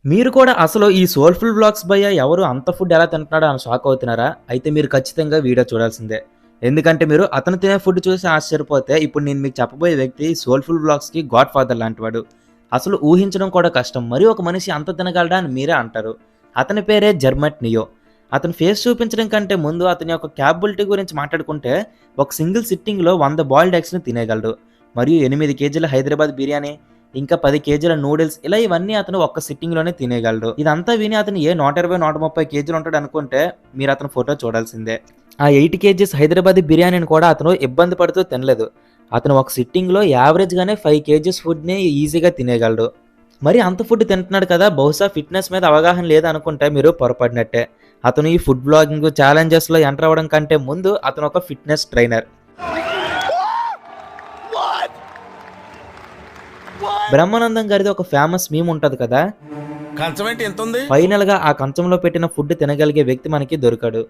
మీరు కూడా అసలు ఈ సోల్‌ఫుల్ వ్లాగ్స్ భయ్యా ఎవరు అంత ఫుడ్ ఎలా తింటున్నాడో అని షాక్ అవుతున్నారా? అయితే మీరు ఖచ్చితంగా వీడియో చూడాల్సిందే. ఎందుకంటే మీరు అతను తినే ఫుడ్ చూసి ఆశ్చర్యపోతే ఇప్పుడు నేను మీకు చెప్పబోయే వ్యక్తి సోల్‌ఫుల్ వ్లాగ్స్‌కి గాడ్ ఫాదర్ లాంటివాడు. అసలు ఊహించడం కూడా కష్టం. మరి ఒక మనిషి అంత తినగలడా అని మీరే అంటారు. అతని పేరే జర్మట్ నియో. అతని ఫేస్ చూపించడం కంటే ముందు అతని యొక్క క్యాపబిలిటీ గురించి మాట్లాడుకుంటే ఒక సింగిల్ సిట్టింగ్‌లో 100 బాయిల్డ్ ఎగ్స్‌ని తినేయగలడు. మరియు 8 కేజీల హైదరాబాద్ బిర్యానీ, ఇంకా 10 కేజీల నూడిల్స్ ఇలా ఇవన్నీ అతను ఒక్క సిట్టింగ్‌లోనే తినేయగలడు. ఇదంతా విని అతను ఏ 120, 130 కేజీలు ఉంటాడనుకుంటే మీరు అతని ఫోటో చూడాల్సిందే. ఆ 8 కేజీస్ హైదరాబాదీ బిర్యానీని కూడా అతను ఇబ్బంది పడుతూ తినలేదు. అతను ఒక సిట్టింగ్‌లో యావరేజ్‌గానే 5 కేజీస్ ఫుడ్‌ని ఈజీగా తినేయగలడు. మరి అంత ఫుడ్ తింటున్నాడు కదా! బహుశా ఫిట్‌నెస్ మీద అవగాహన లేదనుకుంటే మీరు పొరపడినట్టే. అతను ఈ ఫుడ్ వ్లాగింగ్ ఛాలెంజెస్‌లో ఎంటర్ అవ్వడం కంటే ముందు అతను ఒక ఫిట్‌నెస్ ట్రైనర్. బ్రహ్మానందం గారిది ఒక ఫేమస్ మీమ్ ఉంటది కదా! కంచం ఏంటి ఎంత ఉంది? ఫైనల్‌గా ఆ కంచంలో పెట్టిన ఫుడ్ తినగలిగే వ్యక్తి మనకి దొరికాడు.